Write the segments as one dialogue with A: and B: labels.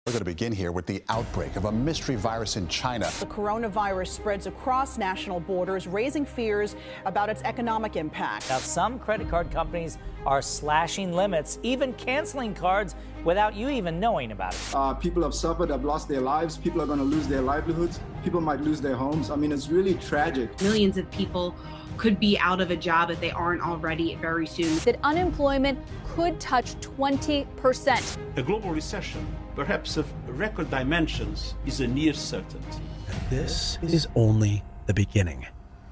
A: We're going to begin here with the outbreak of a mystery virus in China.
B: The coronavirus spreads across national borders, raising fears about its economic impact.
C: Now, some credit card companies are slashing limits, even canceling cards without you even knowing about it.
D: People have suffered, have lost their lives. People are going to lose their livelihoods. People might lose their homes. I mean, it's really tragic.
E: Millions of people could be out of a job if they aren't already very soon.
F: That unemployment could touch 20%.
G: A global recession, perhaps of record dimensions, is a near certainty.
H: And this is only the beginning.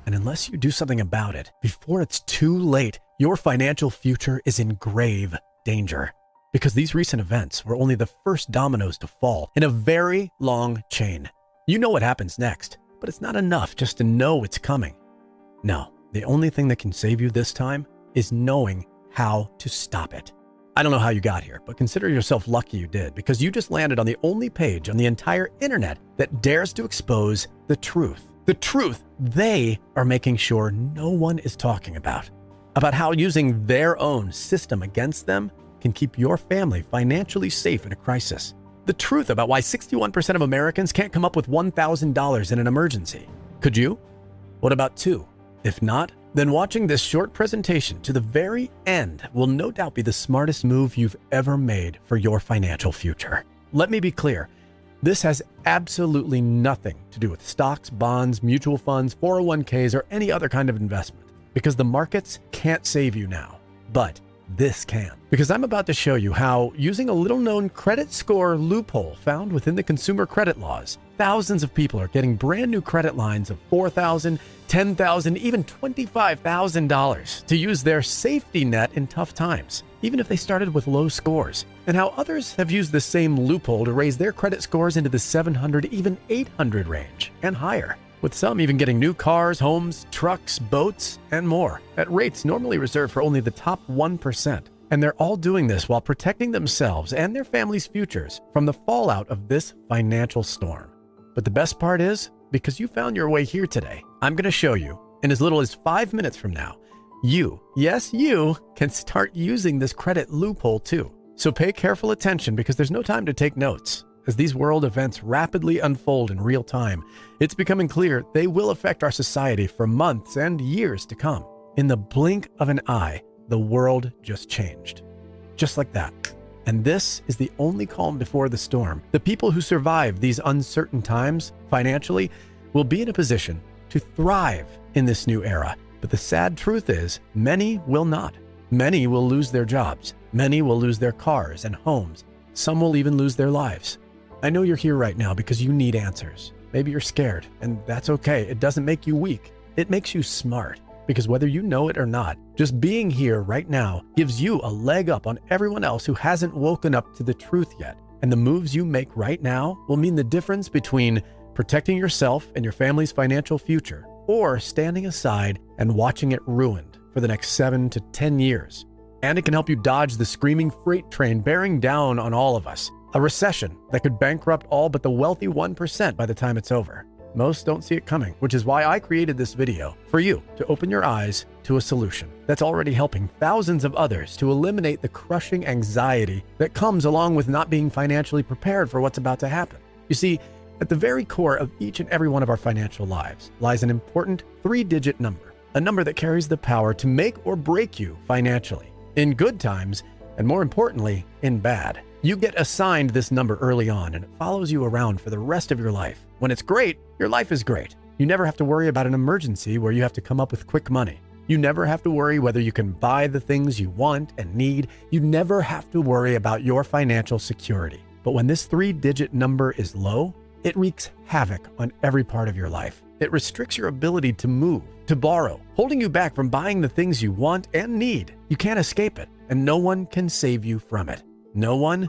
H: And unless you do something about it, before it's too late, your financial future is in grave danger. Because these recent events were only the first dominoes to fall in a very long chain. You know what happens next, but it's not enough just to know it's coming. No, the only thing that can save you this time is knowing how to stop it. I don't know how you got here, but consider yourself lucky you did, because you just landed on the only page on the entire internet that dares to expose the truth. The truth they are making sure no one is talking about how using their own system against them can keep your family financially safe in a crisis. The truth about why 61% of Americans can't come up with $1,000 in an emergency. Could you? What about two? If not, then watching this short presentation to the very end will no doubt be the smartest move you've ever made for your financial future. Let me be clear. This has absolutely nothing to do with stocks, bonds, mutual funds, 401ks, or any other kind of investment, because the markets can't save you now. But this can. Because I'm about to show you how, using a little-known credit score loophole found within the consumer credit laws, thousands of people are getting brand new credit lines of $4,000, $10,000, even $25,000 to use their safety net in tough times, even if they started with low scores. And how others have used the same loophole to raise their credit scores into the 700, even 800 range and higher, with some even getting new cars, homes, trucks, boats, and more at rates normally reserved for only the top 1%. And they're all doing this while protecting themselves and their families' futures from the fallout of this financial storm. But the best part is, because you found your way here today, I'm going to show you, in as little as 5 minutes from now, you, yes, you, can start using this credit loophole too. So pay careful attention, because there's no time to take notes. As these world events rapidly unfold in real time, it's becoming clear they will affect our society for months and years to come. In the blink of an eye, the world just changed. Just like that. And this is the only calm before the storm. The people who survive these uncertain times financially will be in a position to thrive in this new era. But the sad truth is, many will not. Many will lose their jobs. Many will lose their cars and homes. Some will even lose their lives. I know you're here right now because you need answers. Maybe you're scared, and that's okay. It doesn't make you weak. It makes you smart. Because whether you know it or not, just being here right now gives you a leg up on everyone else who hasn't woken up to the truth yet. And the moves you make right now will mean the difference between protecting yourself and your family's financial future, or standing aside and watching it ruined for the next 7 to 10 years. And it can help you dodge the screaming freight train bearing down on all of us. A recession that could bankrupt all but the wealthy 1% by the time it's over. Most don't see it coming, which is why I created this video for you to open your eyes to a solution that's already helping thousands of others to eliminate the crushing anxiety that comes along with not being financially prepared for what's about to happen. You see, at the very core of each and every one of our financial lives lies an important 3-digit number, a number that carries the power to make or break you financially, in good times, and more importantly, in bad. You get assigned this number early on, and it follows you around for the rest of your life. When it's great, your life is great. You never have to worry about an emergency where you have to come up with quick money. You never have to worry whether you can buy the things you want and need. You never have to worry about your financial security. But when this 3-digit number is low, it wreaks havoc on every part of your life. It restricts your ability to move, to borrow, holding you back from buying the things you want and need. You can't escape it, and no one can save you from it. No one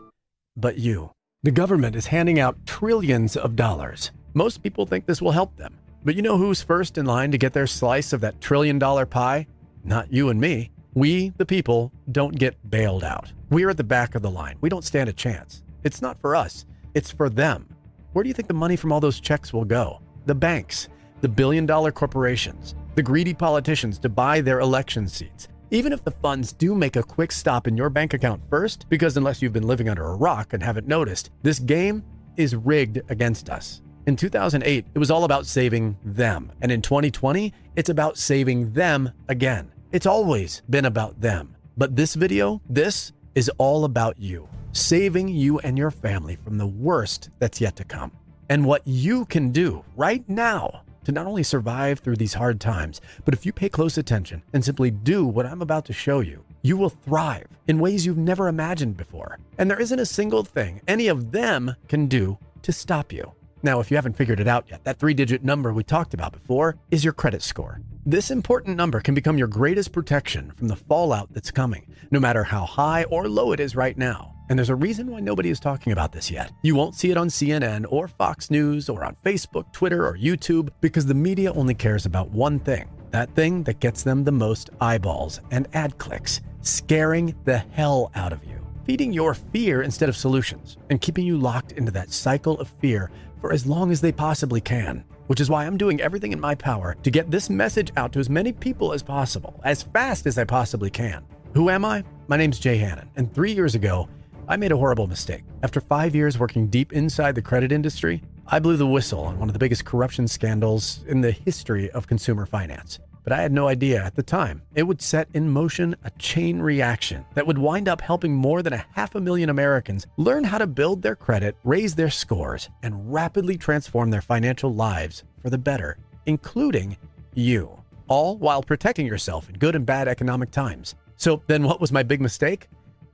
H: but you. The government is handing out trillions of dollars. Most people think this will help them. But you know who's first in line to get their slice of that trillion-dollar pie? Not you and me. We, the people, don't get bailed out. We're at the back of the line. We don't stand a chance. It's not for us. It's for them. Where do you think the money from all those checks will go? The banks, the billion-dollar corporations, the greedy politicians to buy their election seats, Even if the funds do make a quick stop in your bank account first, because unless you've been living under a rock and haven't noticed, this game is rigged against us. In 2008, it was all about saving them. And in 2020, it's about saving them again. It's always been about them. But this video, this is all about you. Saving you and your family from the worst that's yet to come. And what you can do right now to not only survive through these hard times, but if you pay close attention and simply do what I'm about to show you, you will thrive in ways you've never imagined before. And there isn't a single thing any of them can do to stop you. Now, if you haven't figured it out yet, that 3-digit number we talked about before is your credit score. This important number can become your greatest protection from the fallout that's coming, no matter how high or low it is right now. And there's a reason why nobody is talking about this yet. You won't see it on CNN or Fox News or on Facebook, Twitter, or YouTube, because the media only cares about one thing. That thing that gets them the most eyeballs and ad clicks, scaring the hell out of you, feeding your fear instead of solutions, and keeping you locked into that cycle of fear for as long as they possibly can. Which is why I'm doing everything in my power to get this message out to as many people as possible, as fast as I possibly can. Who am I? My name's Jay Hannon, and 3 years ago, I made a horrible mistake. After 5 years working deep inside the credit industry, I blew the whistle on one of the biggest corruption scandals in the history of consumer finance. But I had no idea at the time it would set in motion a chain reaction that would wind up helping more than 500,000 Americans learn how to build their credit, raise their scores, and rapidly transform their financial lives for the better, including you, all while protecting yourself in good and bad economic times. So then what was my big mistake?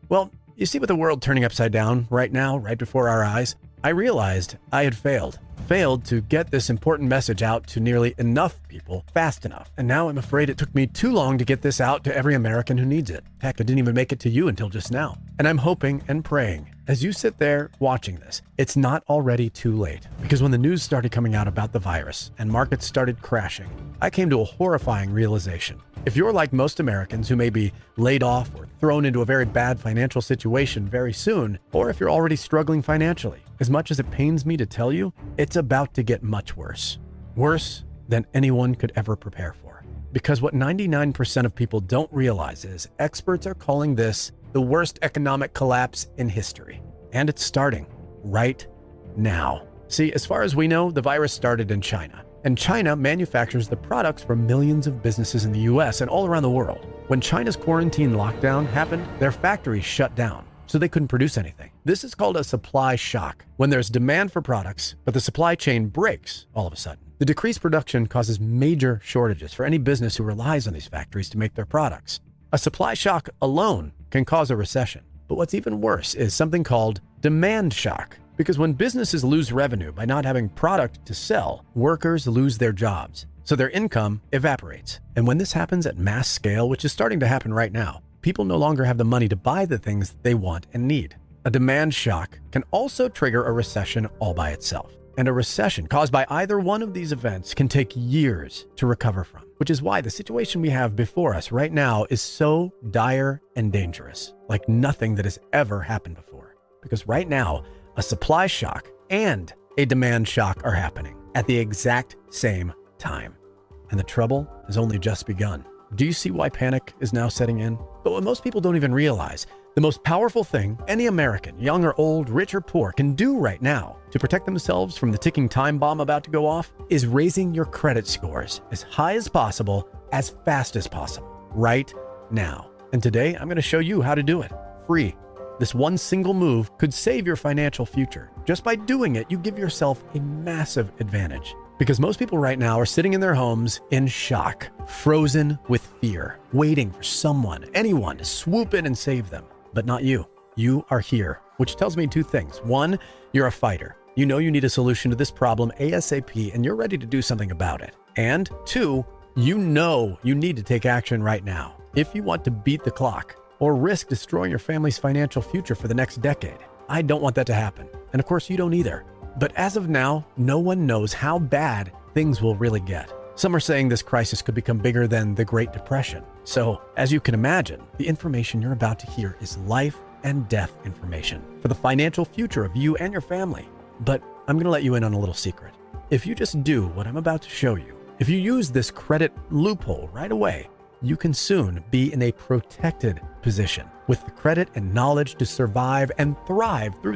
H: Well, you see, with the world turning upside down right now, right before our eyes, I realized I had failed to get this important message out to nearly enough people fast enough. And now I'm afraid it took me too long to get this out to every American who needs it. Heck, I didn't even make it to you until just now. And I'm hoping and praying, as you sit there watching this, it's not already too late. Because when the news started coming out about the virus and markets started crashing, I came to a horrifying realization. If you're like most Americans who may be laid off or thrown into a very bad financial situation very soon, or if you're already struggling financially, as much as it pains me to tell you, it's about to get much worse. Worse than anyone could ever prepare for. Because what 99% of people don't realize is experts are calling this the worst economic collapse in history. And it's starting right now. See, as far as we know, the virus started in China. And China manufactures the products for millions of businesses in the US and all around the world. When China's quarantine lockdown happened, their factories shut down, so they couldn't produce anything. This is called a supply shock, when there's demand for products, but the supply chain breaks all of a sudden. The decreased production causes major shortages for any business who relies on these factories to make their products. A supply shock alone can cause a recession. But what's even worse is something called demand shock. Because when businesses lose revenue by not having product to sell, workers lose their jobs. So their income evaporates. And when this happens at mass scale, which is starting to happen right now, people no longer have the money to buy the things they want and need. A demand shock can also trigger a recession all by itself. And a recession caused by either one of these events can take years to recover from, which is why the situation we have before us right now is so dire and dangerous, like nothing that has ever happened before. Because right now, a supply shock and a demand shock are happening at the exact same time. And the trouble has only just begun. Do you see why panic is now setting in? But what most people don't even realize, the most powerful thing any American, young or old, rich or poor, can do right now to protect themselves from the ticking time bomb about to go off is raising your credit scores as high as possible, as fast as possible, right now. And today, I'm going to show you how to do it, free. This one single move could save your financial future. Just by doing it, you give yourself a massive advantage. Because most people right now are sitting in their homes in shock, frozen with fear, waiting for someone, anyone to swoop in and save them. But not you. You are here, which tells me two things. One, you're a fighter. You know you need a solution to this problem ASAP, and you're ready to do something about it. And two, you know you need to take action right now if you want to beat the clock or risk destroying your family's financial future for the next decade. I don't want that to happen. And of course, you don't either. But as of now, no one knows how bad things will really get. Some are saying this crisis could become bigger than the Great Depression. So, as you can imagine, the information you're about to hear is life and death information for the financial future of you and your family. But I'm going to let you in on a little secret. If you just do what I'm about to show you, if you use this credit loophole right away, you can soon be in a protected position with the credit and knowledge to survive and thrive through this